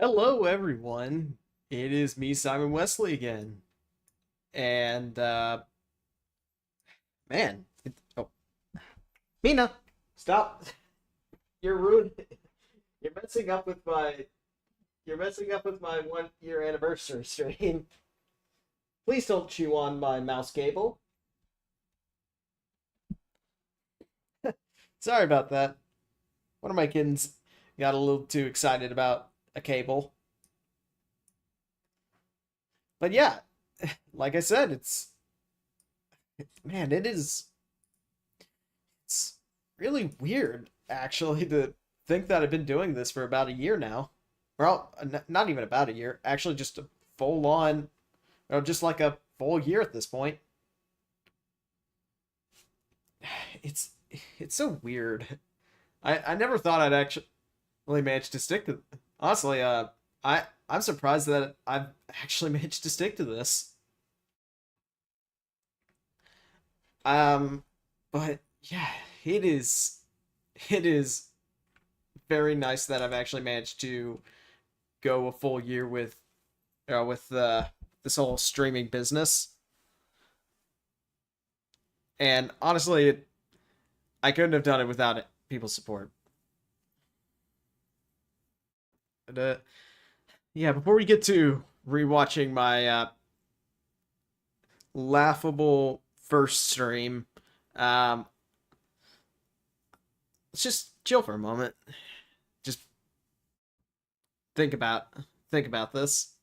Hello, everyone. It is me, Simon Wesley, again. And, man. Oh, Mina, stop. You're rude. You're messing up with my. You're messing up with my 1 year anniversary stream. Please don't chew on my mouse cable. Sorry about that. One of my kittens got a little too excited about a cable. But yeah, like I said, man, it's really weird, actually, to think that I've been doing this for about a year now. Well, not even about a year. Actually, just a full on, or just like a full year at this point. It's it's so weird. I never thought I'd actually manage to stick to. Honestly, I'm surprised that I've actually managed to stick to this. Um, but yeah, it is it is very nice that I've actually managed to go a full year with this whole streaming business. And honestly, I couldn't have done it without people's support. But, yeah, before we get to rewatching my laughable first stream, um, let's just chill for a moment. Just think about think about this.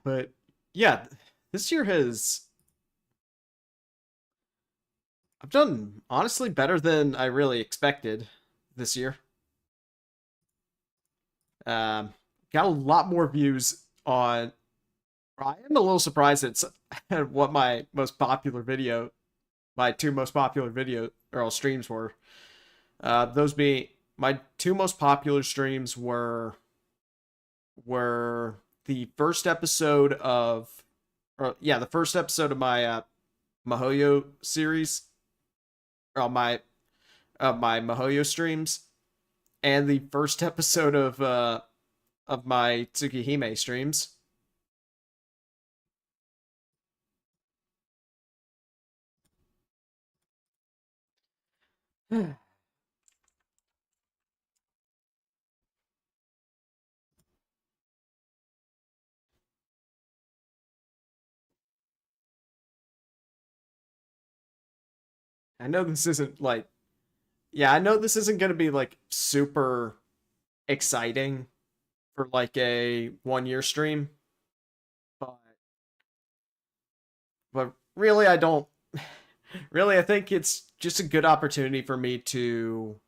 But yeah, this year has I've done honestly better than I really expected this year. Um, got a lot more views on. I am a little surprised at what my two most popular video or all streams were. Those being my two most popular streams were the first episode of, or yeah, the first episode of my Mahoyo series, or my Mahoyo streams, and the first episode of my Tsukihime streams. I know this isn't like, yeah, I know this isn't gonna be like super exciting for like a 1 year stream, but really I don't really I think it's just a good opportunity for me to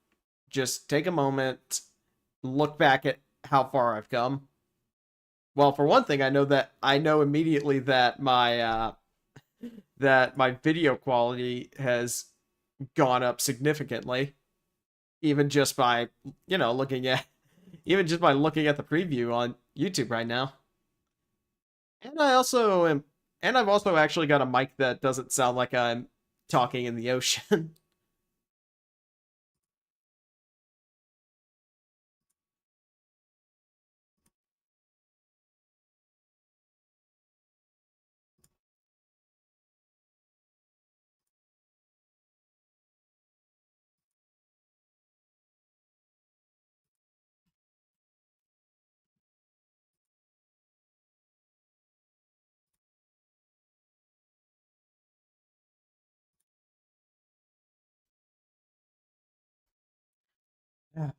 just take a moment, look back at how far I've come. Well, for one thing, I know immediately that my video quality has gone up significantly, even just by looking at even just by looking at the preview on YouTube right now. And I've also actually got a mic that doesn't sound like I'm talking in the ocean.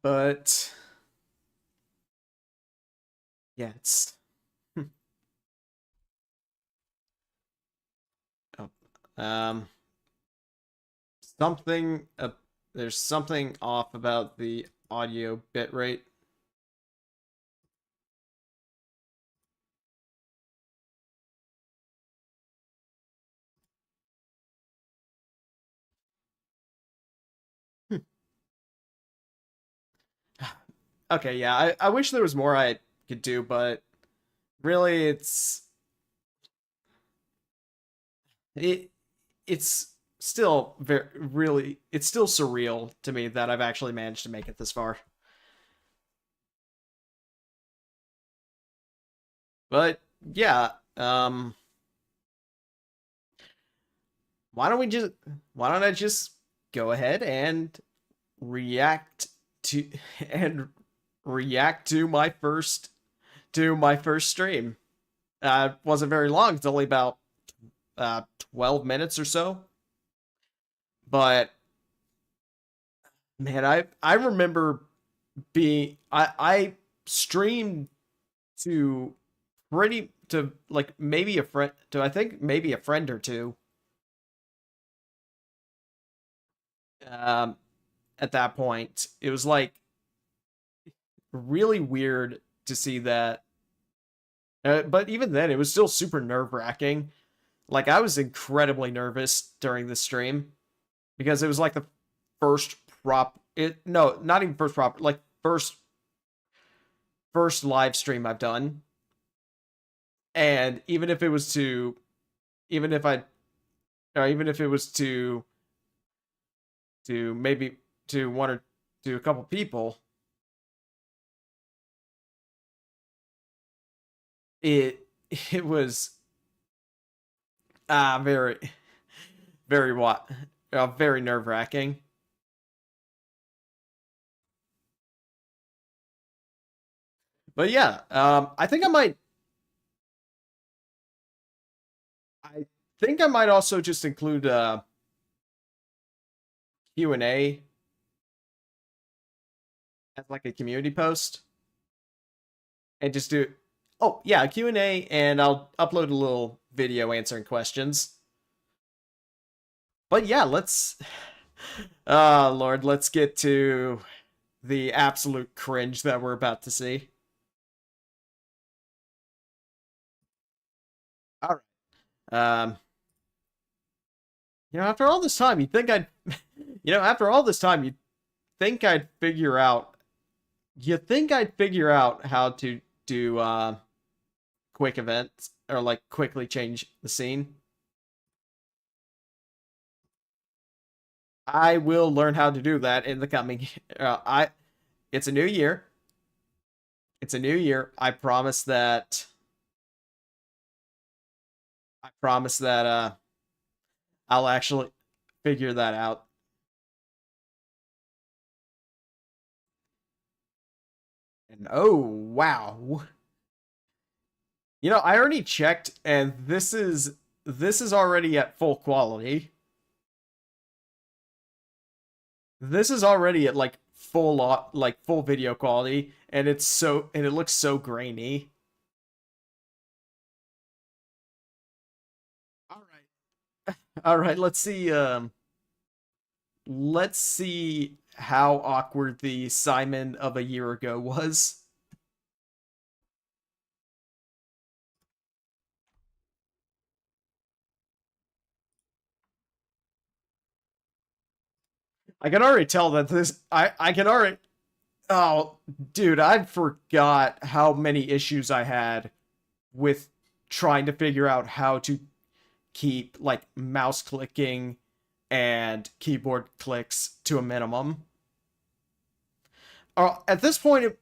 But yeah, it's oh, um something There's something off about the audio bitrate. Okay, yeah, I wish there was more I could do, but really it it's still very really it's still surreal to me that I've actually managed to make it this far. But yeah, why don't we just why don't I just go ahead and react to and react to my first stream. It wasn't very long. It's only about 12 minutes or so. But man, I remember being I streamed to pretty to like maybe a friend to I think maybe a friend or two. Um, at that point, it was like really weird to see that. But even then, it was still super nerve wracking. Like I was incredibly nervous during the stream because it was like the first prop. It no, not even first prop. Like first live stream I've done, and even if it was to, even if I, or even if it was to maybe to one or to a couple people, it it was very very what very nerve wracking. But yeah, I think I might also just include Q&A as like a community post and just do oh yeah, Q&A and I'll upload a little video answering questions. But yeah, let's Lord, let's get to the absolute cringe that we're about to see. All right. After all this time, you'd think I'd after all this time, you'd think I'd figure out how to do quick events or like quickly change the scene. I will learn how to do that in the coming I it's a new year. It's a new year. I promise that I'll actually figure that out. And oh wow. I already checked and this is already at full quality. This is already at like full video quality and it looks so grainy. All right. All right, let's see how awkward the Simon of a year ago was. I can already tell that this I can already oh dude, I forgot how many issues I had with trying to figure out how to keep like mouse clicking and keyboard clicks to a minimum. At this point,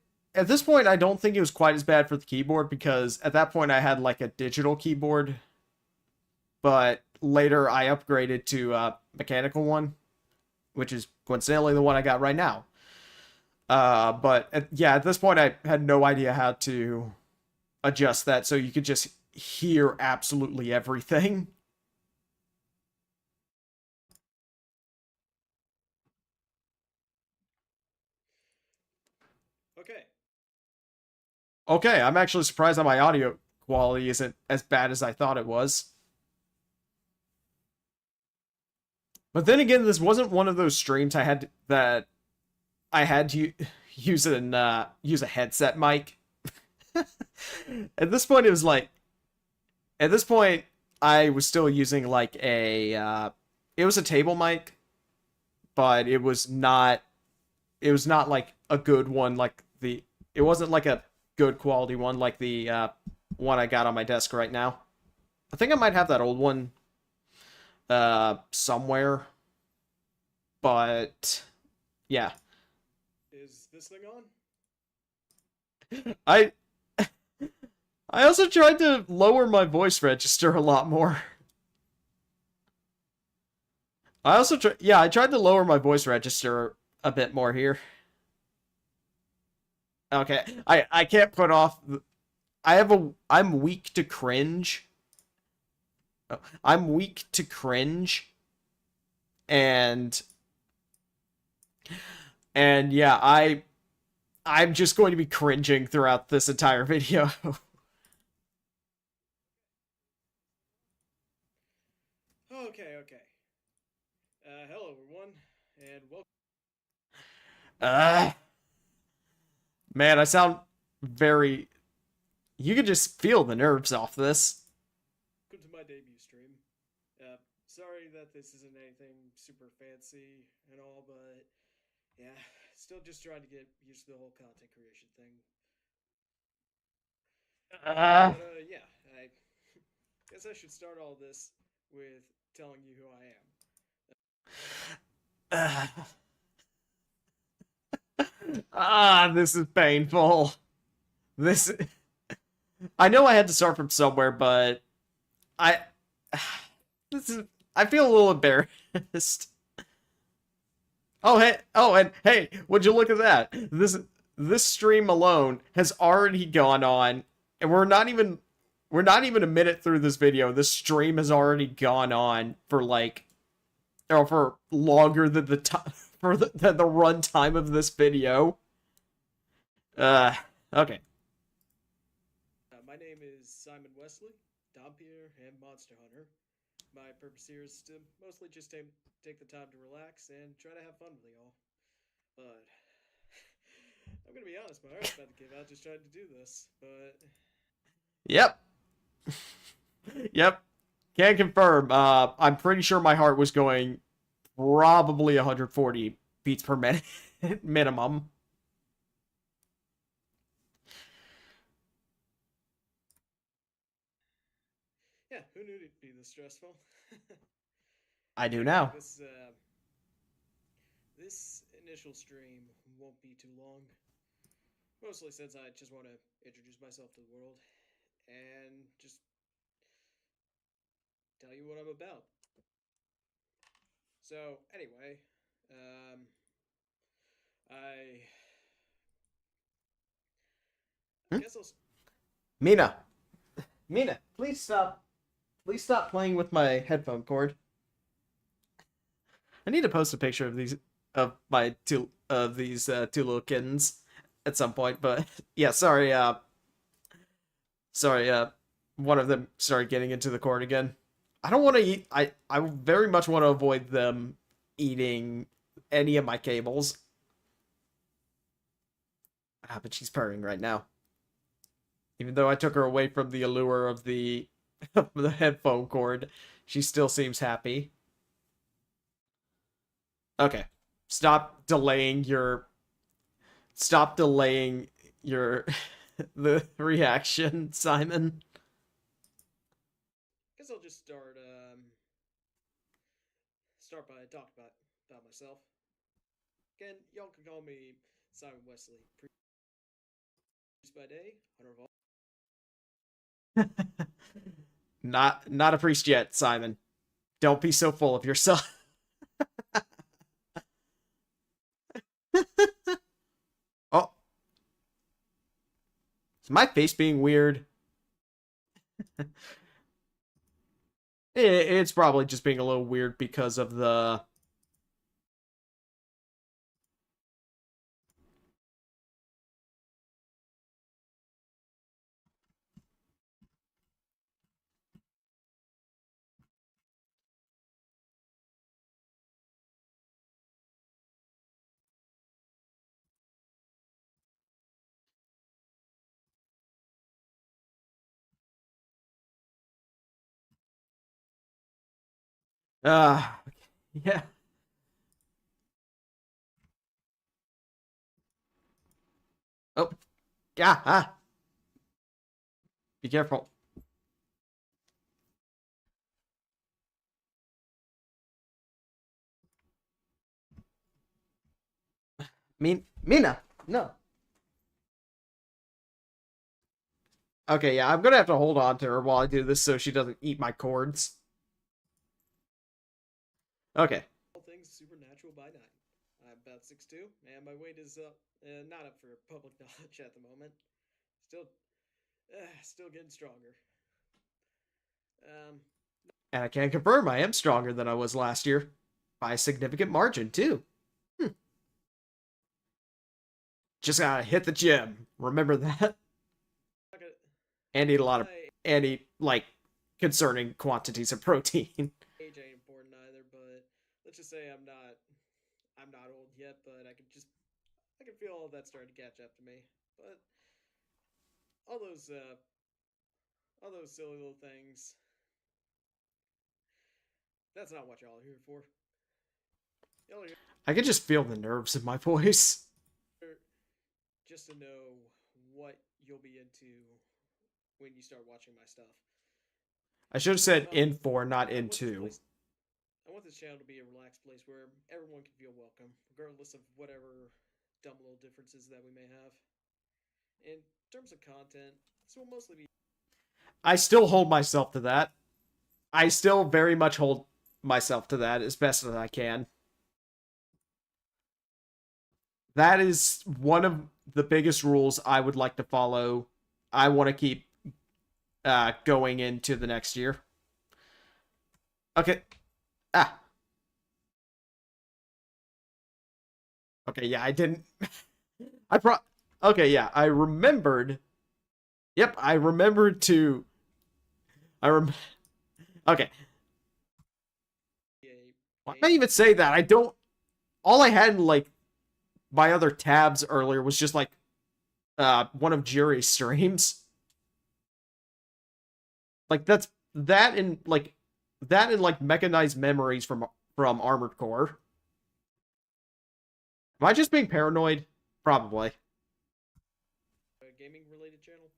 I don't think it was quite as bad for the keyboard because at that point I had like a digital keyboard, but later I upgraded to a mechanical one, which is coincidentally the one I got right now. Yeah, at this point I had no idea how to adjust that so you could just hear absolutely everything. Okay. Okay, I'm actually surprised that my audio quality isn't as bad as I thought it was. But then again, this wasn't one of those streams that I had to use a headset mic. At this point, it was like at this point I was still using like it was a table mic, but it was not like a good one like it wasn't like a good quality one like the one I got on my desk right now. I think I might have that old one somewhere, but yeah. Is this thing on? I also tried to lower my voice register a lot more. I tried to lower my voice register a bit more here. Okay, I can't put off. I'm weak to cringe. I'm weak to cringe, and yeah, I'm just going to be cringing throughout this entire video. Okay. Hello everyone, and welcome. Uh, Man, I sound very. You can just feel the nerves off this. Welcome to my debut stream. Sorry that this isn't anything super fancy and all, but yeah, still just trying to get used to the whole content creation thing. Yeah, I guess I should start all this with telling you who I am. This is painful. This. I know I had to start from somewhere, but I. This is. I feel a little embarrassed. Oh hey, and hey, would you look at that? This stream alone has already gone on, and we're not even a minute through this video. This stream has already gone on for like, or for longer than the time for than the run time of this video. Okay. My name is Simon Wesley, Dompier, and Monster Hunter. My purpose here is to mostly just take the time to relax and try to have fun with y'all. But I'm gonna be honest, my heart's about to give out just trying to do this. But yep, yep, can confirm. I'm pretty sure my heart was going probably 140 beats per minute minimum. Yeah, who knew it'd be this stressful? I do now. This initial stream won't be too long. Mostly since I just want to introduce myself to the world and just tell you what I'm about. So, anyway, I guess I'll. Mina, please stop. Please stop playing with my headphone cord. I need to post a picture of these two little kittens at some point, but yeah, sorry. One of them started getting into the cord again. I don't want to eat. I very much want to avoid them eating any of my cables. Ah, but she's purring right now. Even though I took her away from the allure of the the headphone cord, she still seems happy. Okay. Stop delaying your the reaction, Simon. Guess I'll just start by talking about myself. Again, y'all can call me Simon Wesley. Priest by day, hunter of all. Not a priest yet, Simon. Don't be so full of yourself. Oh. Is my face being weird? It's probably just being a little weird because of the Uh, yeah. Oh, yeah. Be careful. Mina. No. Okay, yeah, I'm gonna have to hold on to her while I do this so she doesn't eat my cords. Okay. All things supernatural by night. I'm about 6'2", and my weight is not up for public knowledge at the moment. Still, still getting stronger. Um, And I can confirm I am stronger than I was last year. By a significant margin, too. Just gotta hit the gym. Remember that. And eat a lot of and eat like concerning quantities of protein. age ain't important either, but let's just say I'm not old yet, but I can feel all that starting to catch up to me. But all those uh, all those silly little things, that's not what y'all are here for. Y'all are I can just feel the nerves in my voice. here just to know what you'll be into when you start watching my stuff. I should have said Um, in for, not I want this into. place I want this channel to be a relaxed place where everyone can feel welcome, regardless of whatever dumb little differences that we may have. In terms of content, this will mostly be I still hold myself to that. I still very much hold myself to that as best as I can. That is one of the biggest rules I would like to follow. I want to keep going into the next year. Okay. Ah. Okay, yeah, I didn't. I pro. Okay, yeah, I remembered. Yep, I remembered to. I rem. Okay, why did I game. even say that? I don't. All I had in like my other tabs earlier was just like one of Jury's streams. Like that and like mechanized memories from Armored Core. Am I just being paranoid? Probably. Gaming related channel,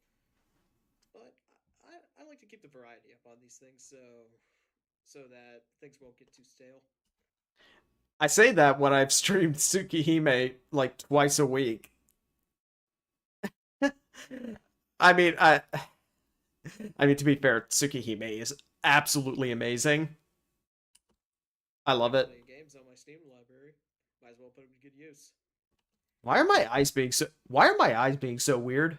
but I like to keep the variety up on these things, so that things won't get too stale. I say that when I've streamed Tsukihime like twice a week. I mean, to be fair, Tsukihime is absolutely amazing. I love it. Playing games on my Steam library, might as well put them to good use. Why are my eyes being so weird?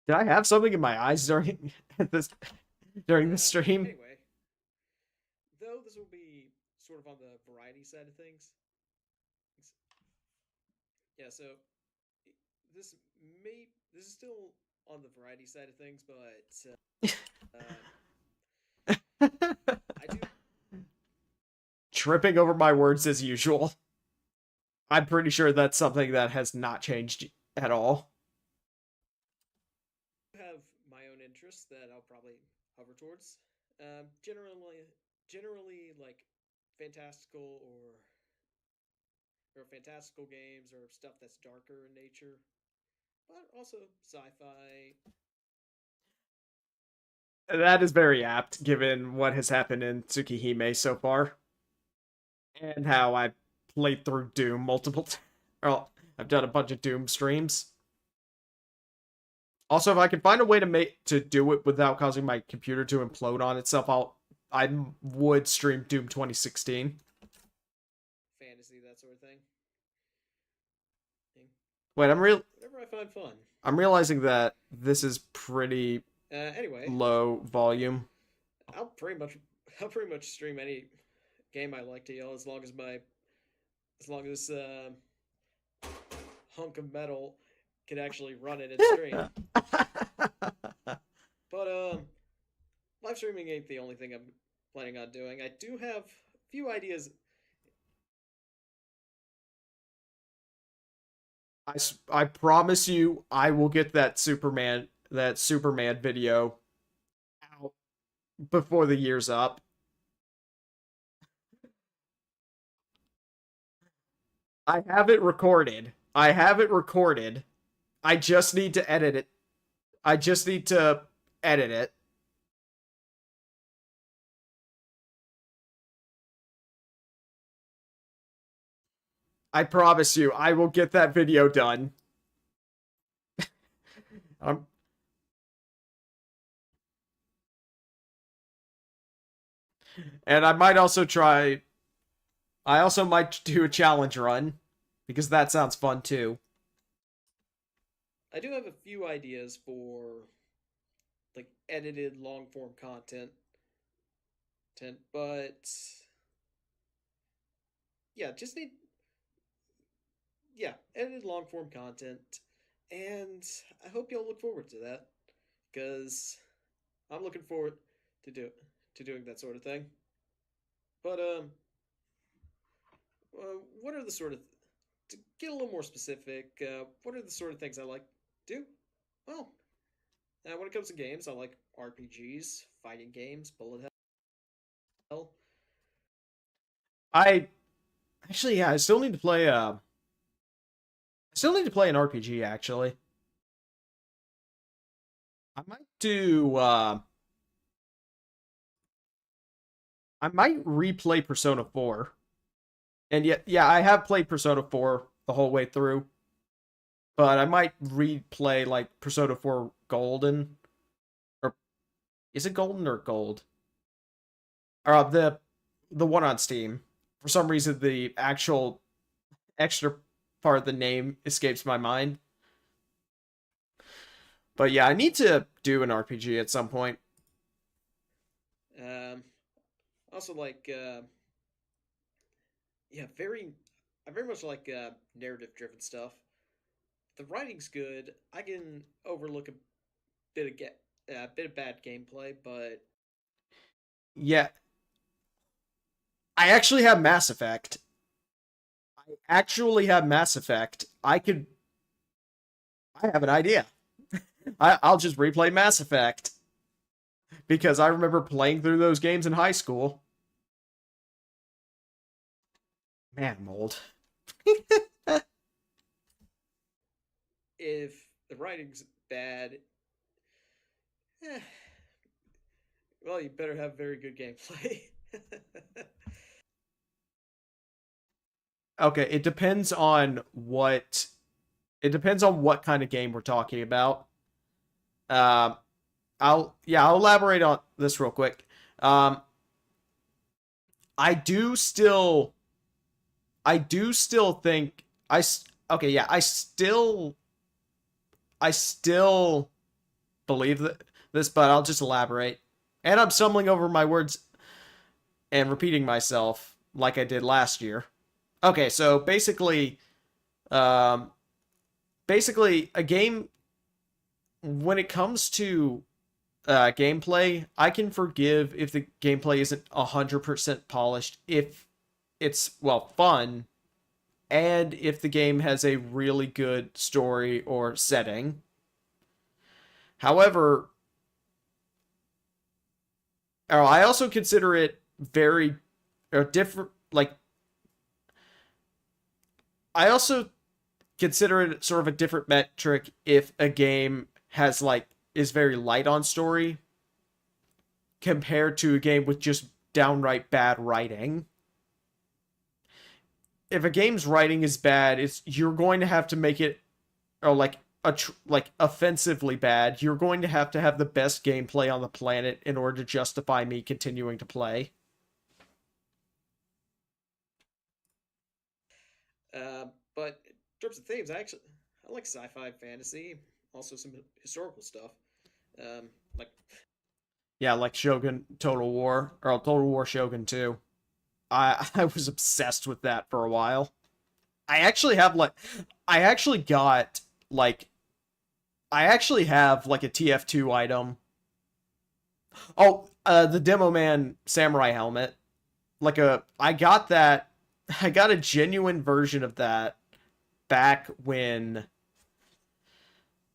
Did I have something in my eyes during this during the stream? Anyway, though this will be sort of on the variety side of things. Yeah, so this this is still on the variety side of things, but I do Tripping over my words as usual. I'm pretty sure that's something that has not changed at all. have my own interests that I'll probably hover towards. Generally like fantastical or fantastical games or stuff that's darker in nature, but also sci-fi. That is very apt given what has happened in Tsukihime so far. And how I played through Doom multiple times. Well, I've done a bunch of Doom streams. Also, if I can find a way to do it without causing my computer to implode on itself, I would stream Doom 2016. Fantasy, that sort of thing. Wait, Whatever I find fun. I'm realizing that this is pretty Anyway, low volume. I'll pretty much stream any game I like to y'all as long as hunk of metal can actually run it in stream. But live streaming ain't the only thing I'm planning on doing. I do have a few ideas. I promise you, I will get that Superman video out before the year's up. I have it recorded. I have it recorded. I just need to edit it. I just need to edit it. I promise you, I will get that video done. um, and I might also try. I also might do a challenge run because that sounds fun too. I do have a few ideas for like edited long form content, but yeah, just need yeah, edited long form content, and I hope y'all look forward to that because I'm looking forward to do to doing that sort of thing. But what are the sort of to get a little more specific? What are the sort of things I like to do? Well, when it comes to games, I like RPGs, fighting games, bullet hell. I actually, yeah, I still need to play. I still need to play an RPG. Actually, I might do. I might replay Persona 4. And yet, yeah, I have played Persona 4 the whole way through, but I might replay like Persona 4 Golden, or is it Golden or Gold? Or the one on Steam. For some reason, the actual extra part of the name escapes my mind. But yeah, I need to do an RPG at some point. Um, also like yeah, I very much like narrative driven stuff. The writing's good. I can overlook a bit of bad gameplay, but Yeah, I actually have Mass Effect. I actually have Mass Effect. I have an idea. I'll just replay Mass Effect because I remember playing through those games in high school. Man, I'm old. if the writing's bad, eh, well, you better have very good gameplay. Okay, it depends on what kind of game we're talking about. Um, I'll elaborate on this real quick. Um, I do still I do still think okay, yeah, I still believe this, but I'll just elaborate. And I'm stumbling over my words and repeating myself like I did last year. Okay, so um, basically a game when it comes to gameplay, I can forgive if the gameplay isn't 100% polished if it's well fun and if the game has a really good story or setting. However, I also consider it very different. Like, I also consider it sort of a different metric if a game has like is very light on story compared to a game with just downright bad writing. If a game's writing is bad, it's you're going to have to make it or like like offensively bad. You're going to have the best gameplay on the planet in order to justify me continuing to play. But in terms of themes, I like sci-fi, fantasy, also some historical stuff. Like Yeah, like Shogun Total War or Total War Shogun 2. I was obsessed with that for a while. I actually have like I actually got like I actually have like a TF2 item. Oh, the Demo Man samurai helmet. Like a I got that I got a genuine version of that back when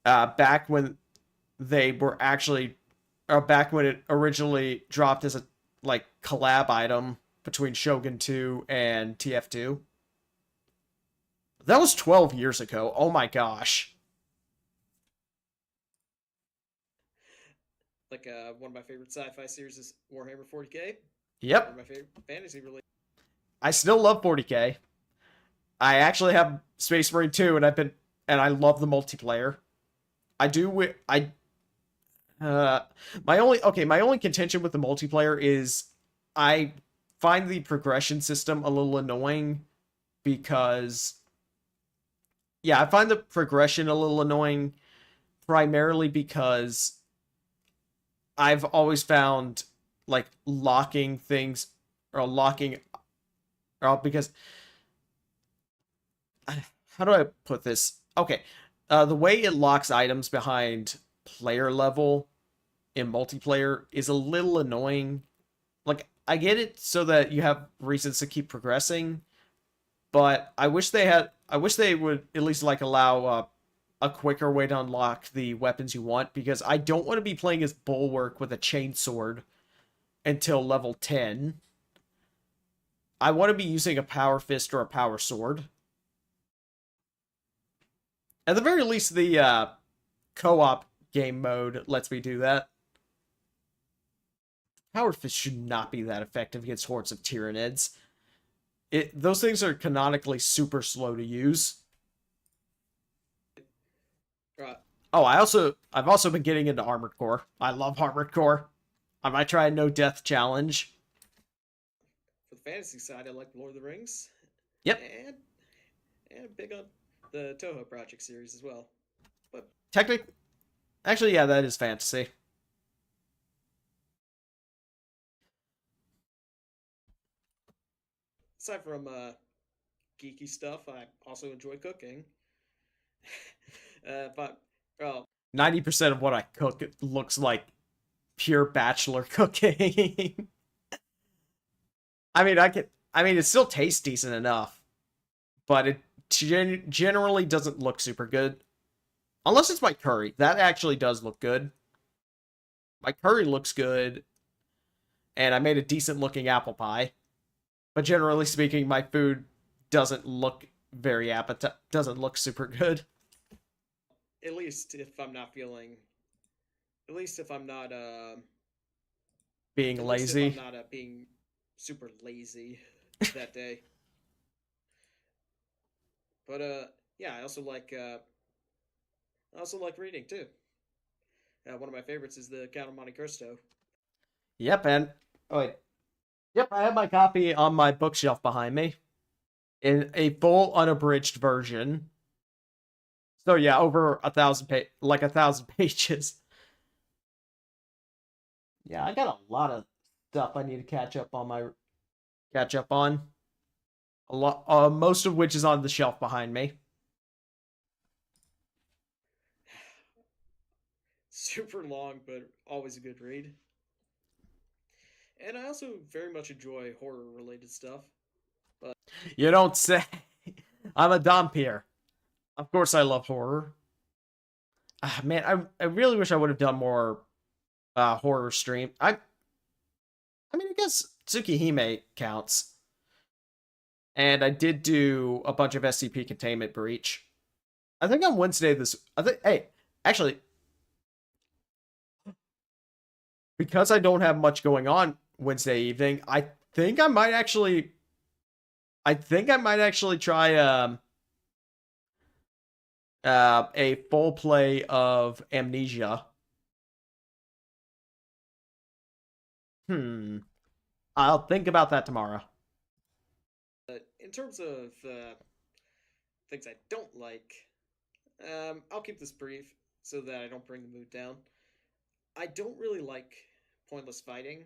back when they were actually back when it originally dropped as a like collab item between Shogun 2 and TF2. That was 12 years ago. Oh my gosh. Like one of my favorite sci-fi series is Warhammer 40k. One of Yep. my favorite fantasy related. I still love 40k. I actually have Space Marine 2 and I love the multiplayer. I do I my only contention with the multiplayer is I find the progression system a little annoying because yeah, I find the progression a little annoying primarily because I've always found like locking things or locking or because how do I put this? Okay. The way it locks items behind player level in multiplayer is a little annoying. Like, I get it so that you have reasons to keep progressing, but I wish they would at least like allow a quicker way to unlock the weapons you want because I don't want to be playing as Bulwark with a chainsword until level 10. I want to be using a power fist or a power sword. At the very least, the co-op game mode lets me do that. Power fist should not be that effective against hordes of Tyranids. Those things are canonically super slow to use. Right. Oh, I've also been getting into Armored Core. I love Armored Core. I might try a no death challenge. For the fantasy side, I like Lord of the Rings. Yep. And big on the Toho Project series as well. But Actually, yeah, that is fantasy. aside from geeky stuff, I also enjoy cooking. But well, 90% of what I cook looks like pure bachelor cooking. I mean, it still tastes decent enough, but it generally doesn't look super good. Unless it's my curry. That actually does look good. My curry looks good, and I made a decent looking apple pie. But generally speaking, my food doesn't look doesn't look super good. at least if I'm not feeling, at least if I'm not, Being at least if I'm lazy. not being super lazy that day. But yeah, I also like reading too. One of my favorites is the Count of Monte Cristo. Yep, and oh wait. Yep, I have my copy on my bookshelf behind me in a full unabridged version. So yeah, over like 1,000 pages. Yeah, I got a lot of stuff I need to catch up on. A lot, most of which is on the shelf behind me. Super long, but always a good read. And I also very much enjoy horror related stuff. But You don't say. I'm a Dompier. Of course, I love horror. Ah, man, I really wish I would have done more horror stream. I mean, I guess Tsukihime counts. And I did do a bunch of SCP Containment Breach. I think on Wednesday this. I think. Hey, actually, because I don't have much going on Wednesday evening, think I might actually. I think I might actually try a full play of Amnesia. Hmm. I'll think about that tomorrow. in terms of things I don't like, I'll keep this brief so that I don't bring the mood down. I don't really like pointless fighting.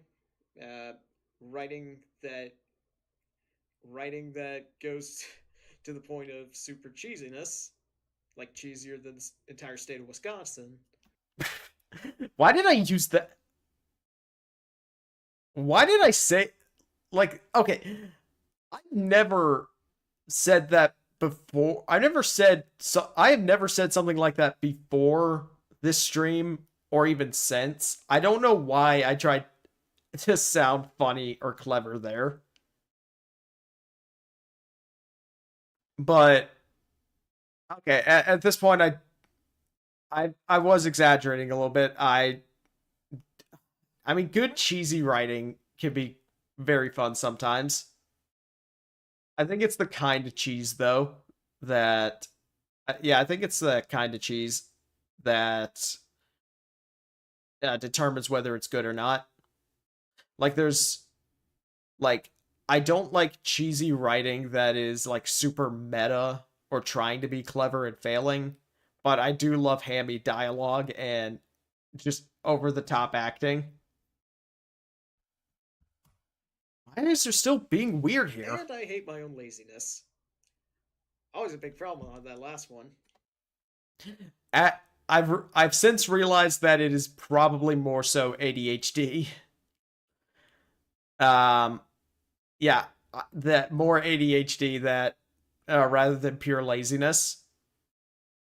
Uh, writing that writing that goes to the point of super cheesiness, like cheesier than the entire state of Wisconsin. Why did I use that? Why did I say like okay? I never said that before. I have never said something like that before this stream or even sense. I don't know why I tried to sound funny or clever there. But okay, at this point I was exaggerating a little bit. I mean good cheesy writing can be very fun sometimes. I think it's the kind of cheese though that yeah, I think it's the kind of cheese that determines whether it's good or not. Like there's like I don't like cheesy writing that is like super meta or trying to be clever and failing, but I do love hammy dialogue and just over the top acting. Why is there still being weird here? And I hate my own laziness. Always a big problem on that last one. I've since realized that it is probably more so ADHD. Um, yeah, that more ADHD that rather than pure laziness.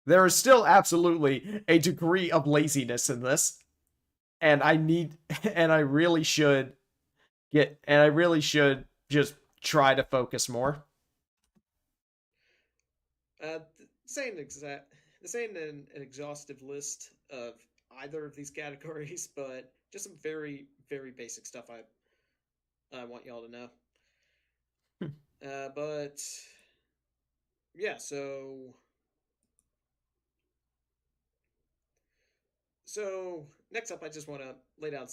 There is still absolutely a degree of laziness in this, and I need, and I really should just try to focus more. This ain't an exhaustive list of either of these categories, but just some very very basic stuff I want y'all to know. But yeah, so next up, I just want to lay down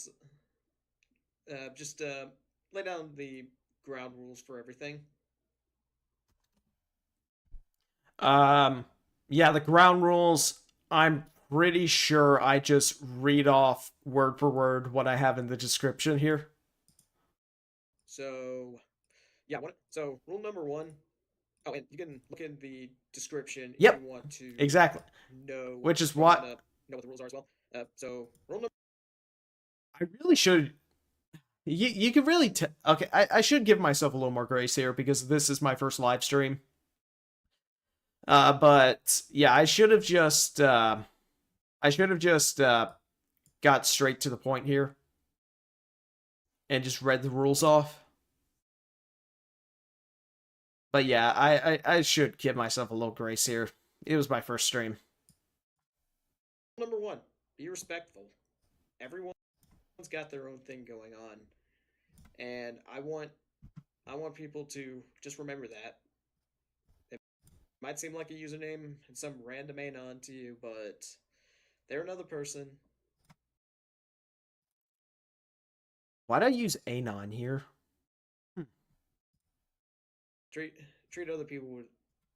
just lay down the ground rules for everything. Um, yeah, the ground rules. I'm pretty sure I just read off word for word what I have in the description here. So yeah, so rule number one. Oh, and you can look in the description if you Yep, want to exactly. know Which is if you want what to know what the rules are as well. So rule number. I really should. You can really okay. I should give myself a little more grace here because this is my first live stream. But yeah, I should have just got straight to the point here and just read the rules off. But yeah, I should give myself a little grace here. It was my first stream. Number one, be respectful. Everyone's got their own thing going on, and I want people to just remember that. It might seem like a username and some random anon to you, but they're another person. Why'd I use Anon here? Treat treat other people with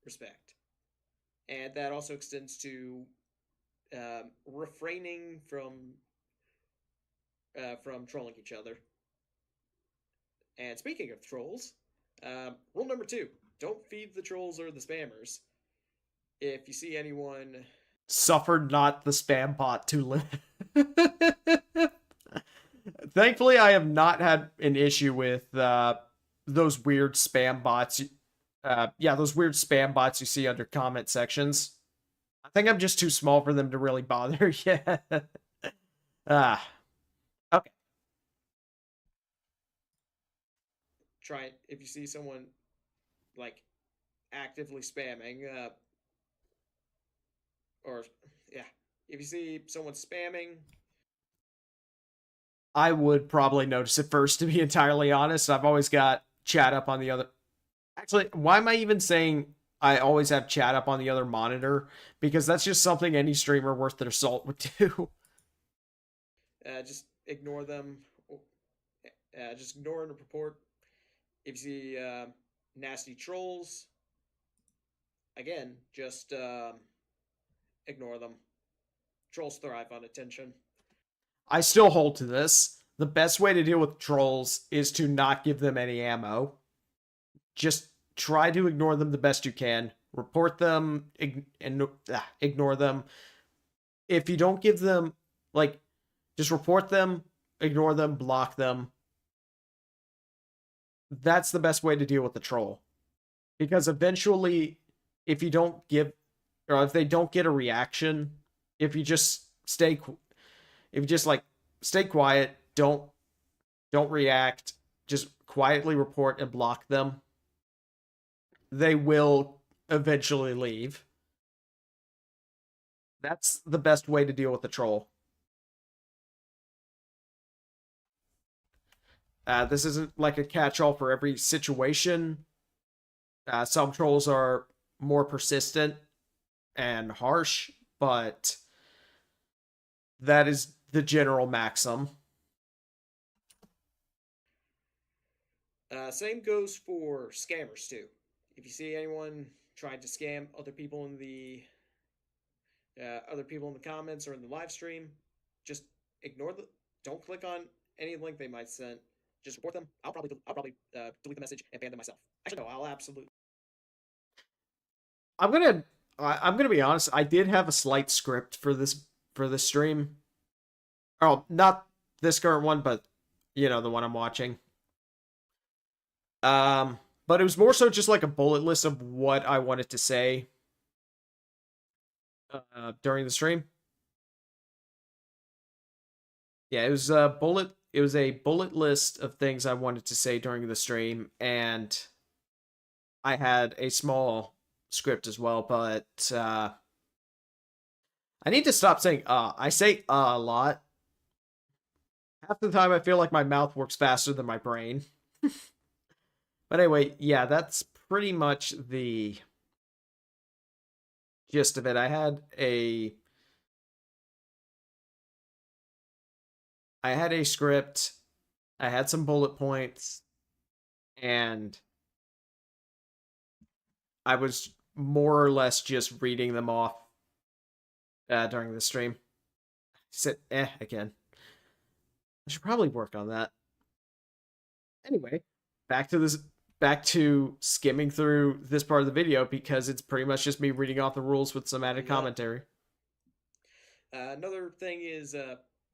respect, and that also extends to refraining from trolling each other. And speaking of trolls, rule number two: don't feed the trolls or the spammers. If you see anyone, Suffered not the spam bot to live. Thankfully, I have not had an issue with those weird spam bots. Yeah, those weird spam bots you see under comment sections. I think I'm just too small for them to really bother. Yeah. Ah. Okay. try if you see someone like actively spamming, or yeah, if you see someone spamming, I would probably notice it first, to be entirely honest. I've always got chat up on the other. Actually, why am I even saying I always have chat up on the other monitor? Because that's just something any streamer worth their salt would do. just ignore them. Just ignore and report. If you see nasty trolls, again, just ignore them. Trolls thrive on attention. I still hold to this. The best way to deal with trolls is to not give them any ammo. Just try to ignore them the best you can. Report them, ignore them. If you don't give them, like, just report them, ignore them, block them. That's the best way to deal with the troll. Because eventually, if you don't give, or if they don't get a reaction, if you just stay, if you just like stay quiet, don't react, just quietly report and block them, they will eventually leave. That's the best way to deal with the troll. This isn't like a catch-all for every situation. Some trolls are more persistent and harsh, but that is the general maxim. Same goes for scammers too. If you see anyone trying to scam other people in the comments or in the live stream, just ignore the. Don't click on any link they might send. Just report them. I'll probably delete the message and ban them myself. Actually, no, I'll absolutely. I'm gonna I'm gonna be honest. I did have a slight script for this stream. Oh, not this current one, but the one I'm watching. But it was more so just like a bullet list of what I wanted to say during the stream. Yeah, it was a bullet. It was a bullet list of things I wanted to say during the stream, and I had a small script as well. But I need to stop saying I say a lot. Half the time, I feel like my mouth works faster than my brain. But anyway, yeah, that's pretty much the gist of it. I had a script, I had some bullet points, and I was more or less just reading them off during the stream. I said again. I should probably work on that. Anyway, back to skimming through this part of the video because it's pretty much just me reading off the rules with some added commentary. Another thing is,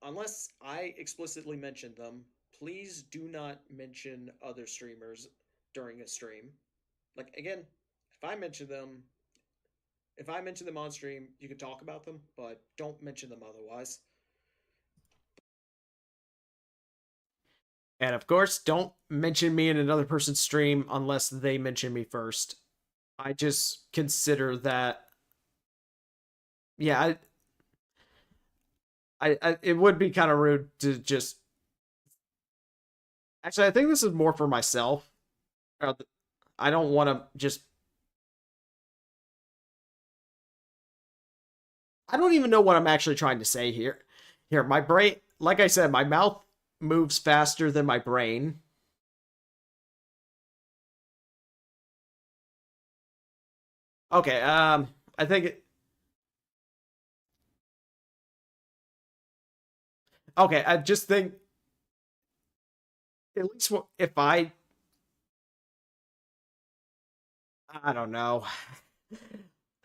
unless I explicitly mention them, please do not mention other streamers during a stream. Like again, if I mention them on stream, you can talk about them, but don't mention them otherwise. And of course, don't mention me in another person's stream unless they mention me first. I just consider that, yeah, I it would be kind of rude to just. Actually, I think this is more for myself. I don't want to just. I don't even know what I'm actually trying to say here. Here, my brain, like I said, my mouth moves faster than my brain. Okay, I think okay, I just think at least if I don't know.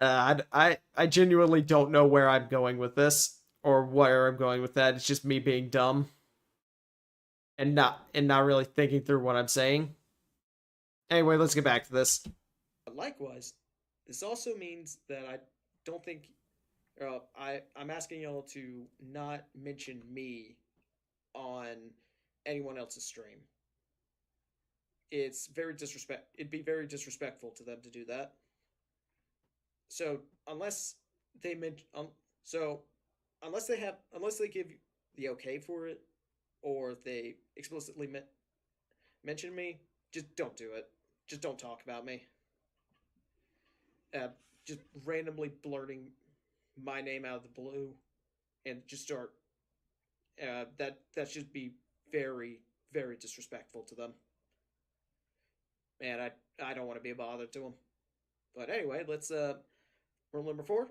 I genuinely don't know where I'm going with this or where I'm going with that. It's just me being dumb and not really thinking through what I'm saying. Anyway, let's get back to this. Likewise, this also means that I don't think I'm asking y'all to not mention me on anyone else's stream. It'd be very disrespectful to them to do that. So unless they unless they give the okay for it, or they explicitly mention me, just don't do it. Just don't talk about me. Just randomly blurting my name out of the blue, and just start. That should be very very disrespectful to them. And I don't want to be a bother to them. But anyway, let's rule number 4.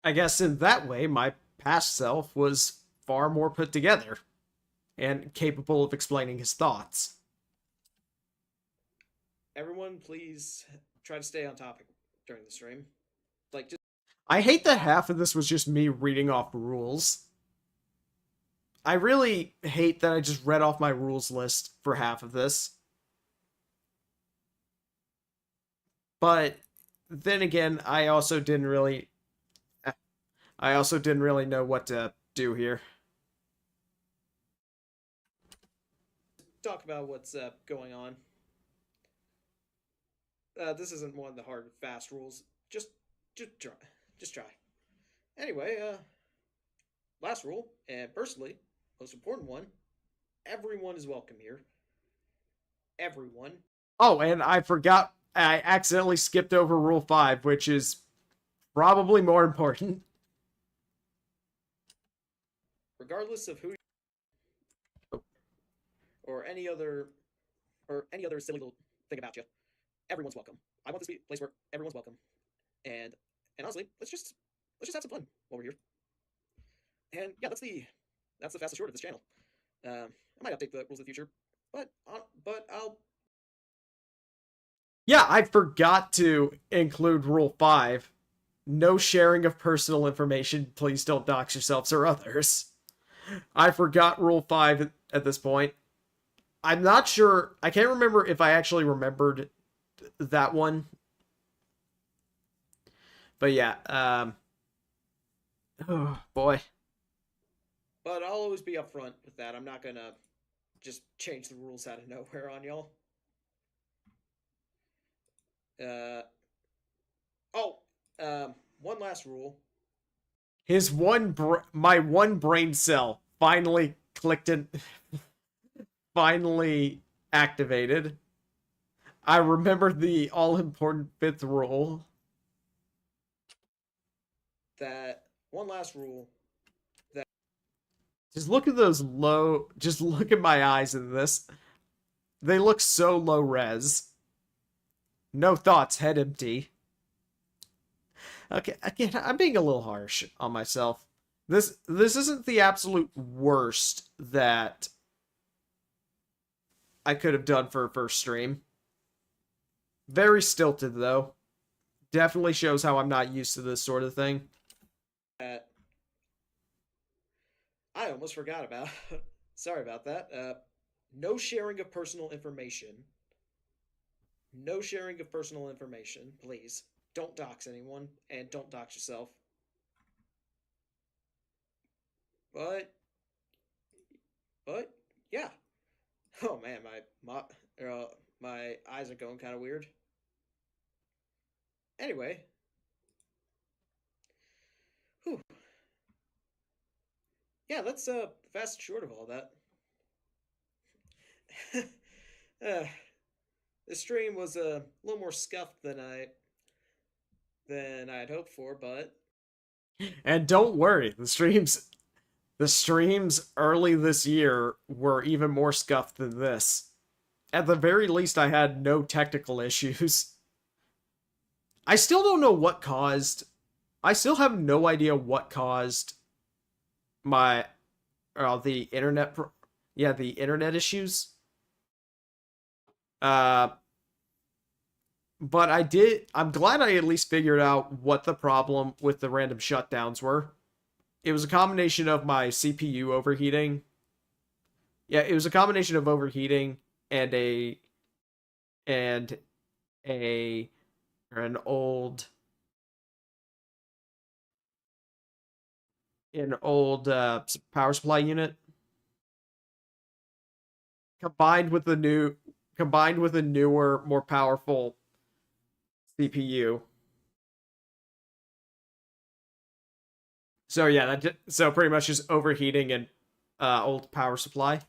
I guess in that way, my past self was far more put together and capable of explaining his thoughts. Everyone, please try to stay on topic during the stream. Like, just. I hate that half of this was just me reading off rules. I really hate that I just read off my rules list for half of this. But then again, I also didn't really know what to do here? Talk about what's going on. This isn't one of the hard, fast rules. Just try. Just try. Anyway, last rule, and personally, most important one, everyone is welcome here. Everyone. Oh, and I forgot, I accidentally skipped over Rule 5, which is probably more important. Regardless of who or any other silly little thing about you, everyone's welcome. I want this to be a place where everyone's welcome. And honestly, let's just have some fun while we're here. And yeah, that's the fast and short of this channel. I might update the rules in the future, but I'll Yeah, I forgot to include Rule 5. No sharing of personal information. Please don't dox yourselves or others. I forgot Rule 5 at this point. I'm not sure. I can't remember if I actually remembered that one. But yeah, oh boy. but I'll always be upfront with that. I'm not gonna just change the rules out of nowhere on y'all. Uh oh, one last rule. My one brain cell finally clicked in, finally activated. I remembered the all-important 5th rule. That one last rule. Just look at those low, just look at my eyes in this. They look so low res. No thoughts, head empty. Okay, again, I'm being a little harsh on myself. This isn't the absolute worst that I could have done for a first stream. Very stilted, though. Definitely shows how I'm not used to this sort of thing. That I almost forgot about. Sorry about that. No sharing of personal information. No sharing of personal information, please. Don't dox anyone, and don't dox yourself. But yeah. Oh man, my eyes are going kind of weird. Anyway, whew. Yeah, let's fast and short of all that. The stream was a little more scuffed than I had hoped for, but And don't worry, the streams early this year were even more scuffed than this. At the very least, I had no technical issues. I still don't know what caused. I still have no idea what caused my the internet the internet issues. But I'm glad I at least figured out what the problem with the random shutdowns were. It was a combination of my CPU overheating. Yeah, it was a combination of overheating and an old power supply unit combined with a newer, more powerful CPU. So yeah, so pretty much just overheating and old power supply.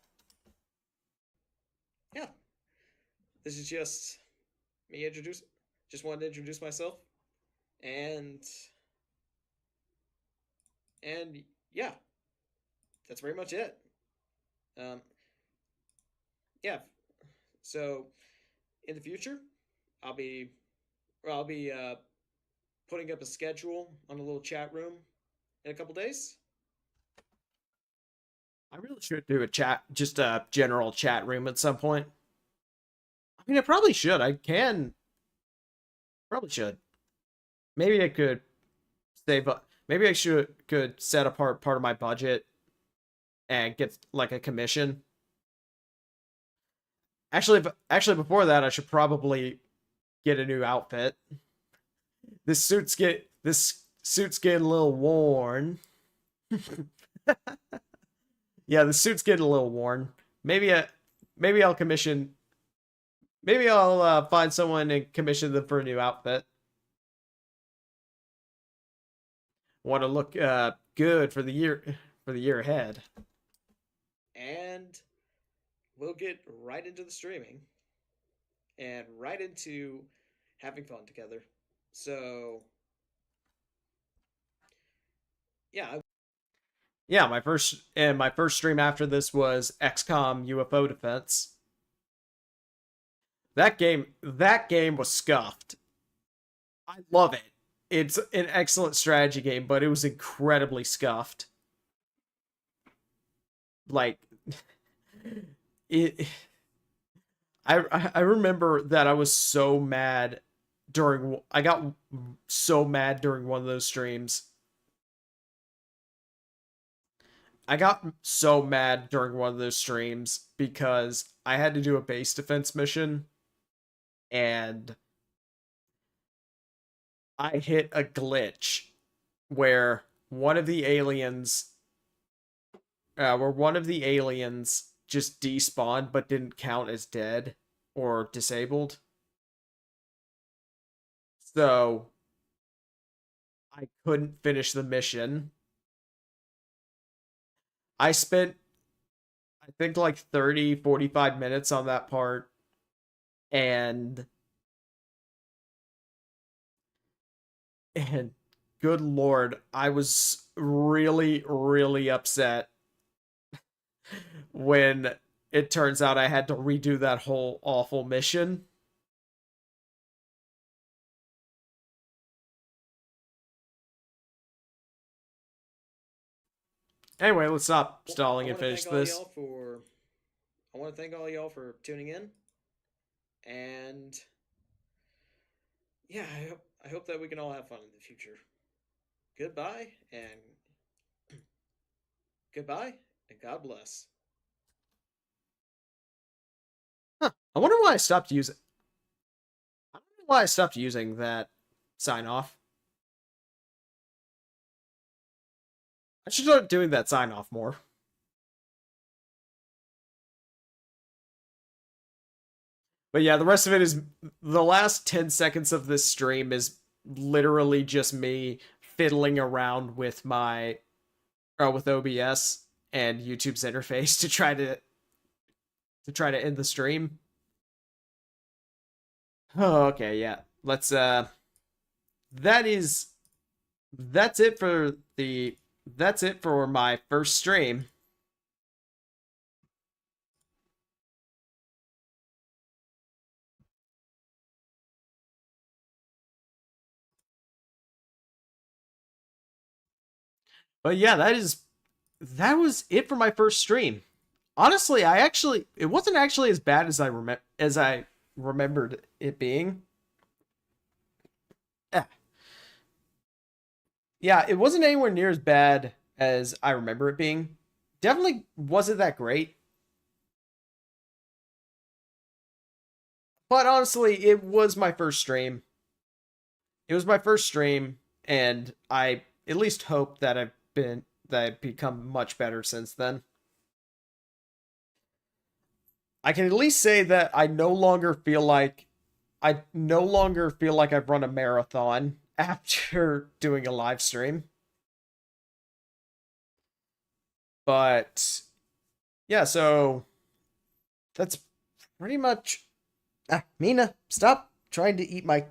yeah, this is just me just wanted to introduce myself, and yeah, that's pretty much it. Yeah, so in the future, I'll be putting up a schedule on a little chat room in a couple days. I really should do just a general chat room at some point. I mean, I probably should. Probably should. Maybe I could save up. Maybe could set apart part of my budget and get like a commission. Actually, before that, I should probably get a new outfit. This suit's getting a little worn. Yeah, the suit's getting a little worn. Maybe maybe I'll commission. Maybe I'll find someone and commission them for a new outfit. Want to look good for the year ahead. And we'll get right into the streaming and right into having fun together. So, yeah, Yeah, my first stream after this was XCOM UFO Defense. That game was scuffed. I love it. It's an excellent strategy game, but it was incredibly scuffed. Like it I remember that I was so mad during I got so mad during one of those streams. I got so mad during one of those streams because I had to do a base defense mission and I hit a glitch where one of the aliens just despawned but didn't count as dead or disabled. So I couldn't finish the mission. I spent I think like 30-45 minutes on that part and and good lord, I was really really upset when it turns out I had to redo that whole awful mission. Anyway, let's stop well, stalling and finish this. I want to thank all y'all for tuning in, and yeah, I hope that we can all have fun in the future. Goodbye and goodbye and God bless. Huh. I wonder why I stopped using. I don't know why I stopped using that sign off. I should start doing that sign off more. But yeah, the rest of it is the last 10 seconds of this stream is literally just me fiddling around with my with OBS and YouTube's interface to try to end the stream. Oh, okay, yeah. Let's that is that's it for the that's it for my first stream. But yeah, that was it for my first stream. Honestly, it wasn't actually as bad as I remembered it being. Yeah. Yeah, it wasn't anywhere near as bad as I remember it being. Definitely wasn't that great. But honestly, it was my first stream. It was my first stream, and I at least hope that I've become much better since then. I can at least say that I no longer feel like I've run a marathon after doing a live stream. But yeah, so that's pretty much. Mina, stop trying to eat my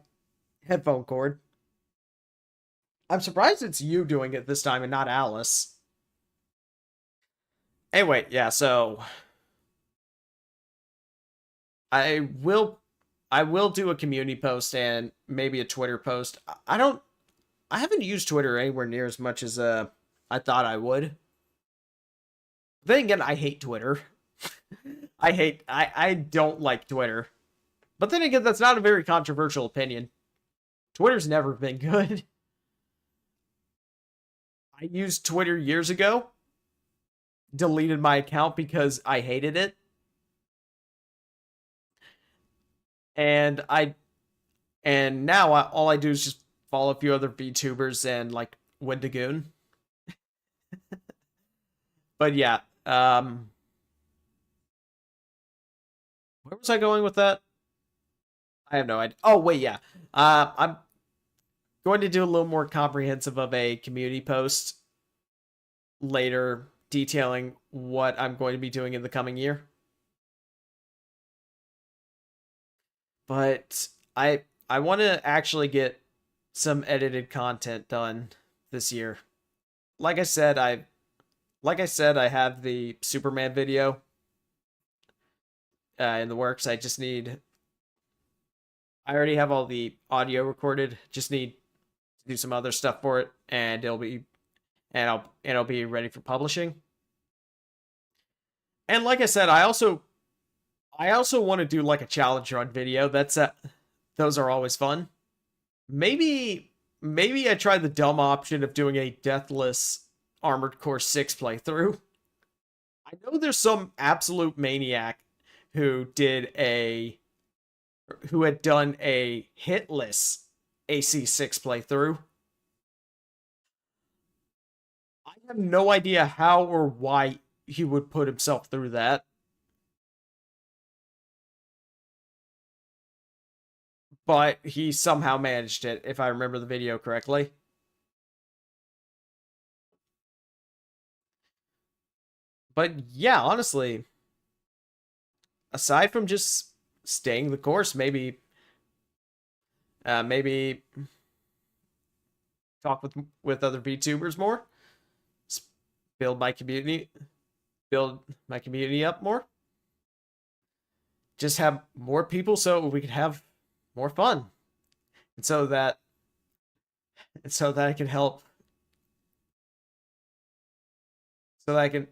headphone cord. I'm surprised it's you doing it this time and not Alice. Anyway, yeah, so I will I will do a community post and maybe a Twitter post. I haven't used Twitter anywhere near as much as I thought I would. Then again, I hate Twitter. I don't like Twitter. But then again, that's not a very controversial opinion. Twitter's never been good. I used Twitter years ago, deleted my account because I hated it. And now all I do is just follow a few other VTubers and like Wendigoon. But yeah, where was I going with that? I have no idea. Oh wait, yeah. I'm going to do a little more comprehensive of a community post later detailing what I'm going to be doing in the coming year. But I want to actually get some edited content done this year. Like I said, I have the Superman video in the works. I already have all the audio recorded. Just need to do some other stuff for it, and it'll be ready for publishing. And like I said, I also want to do like a challenge run video. Those are always fun. Maybe I try the dumb option of doing a deathless Armored Core 6 playthrough. I know there's some absolute maniac who had done a hitless AC6 playthrough. I have no idea how or why he would put himself through that. But he somehow managed it, if I remember the video correctly. But yeah, honestly, aside from just staying the course, maybe talk with other VTubers more, build my community, build my community up more, just have more people so we can have more fun, and so that I can help, so that I can.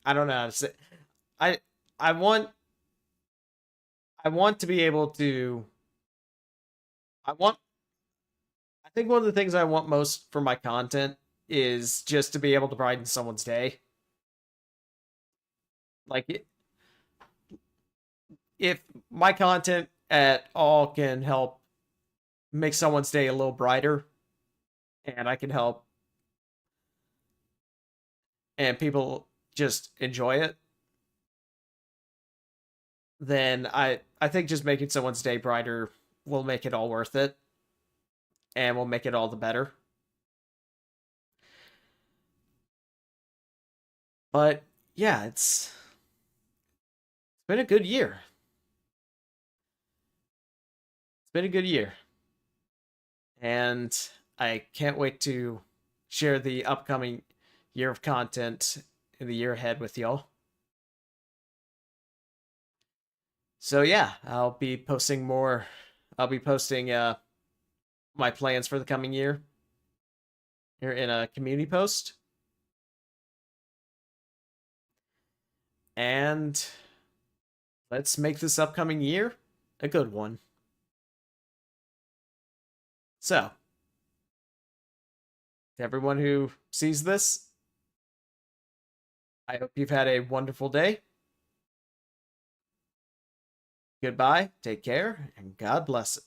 I don't know how to say. I I want I want to be able to. I want. I think one of the things I want most for my content is just to be able to brighten someone's day. Like, if my content at all can help make someone's day a little brighter, and I can help, and people just enjoy it, then I think just making someone's day brighter will make it all worth it, and will make it all the better. But yeah, it's been a good year. It's been a good year. And I can't wait to share the upcoming year of content in the year ahead with y'all. So yeah, I'll be posting my plans for the coming year here in a community post. And let's make this upcoming year a good one. So, to everyone who sees this, I hope you've had a wonderful day. Goodbye, take care, and God bless it.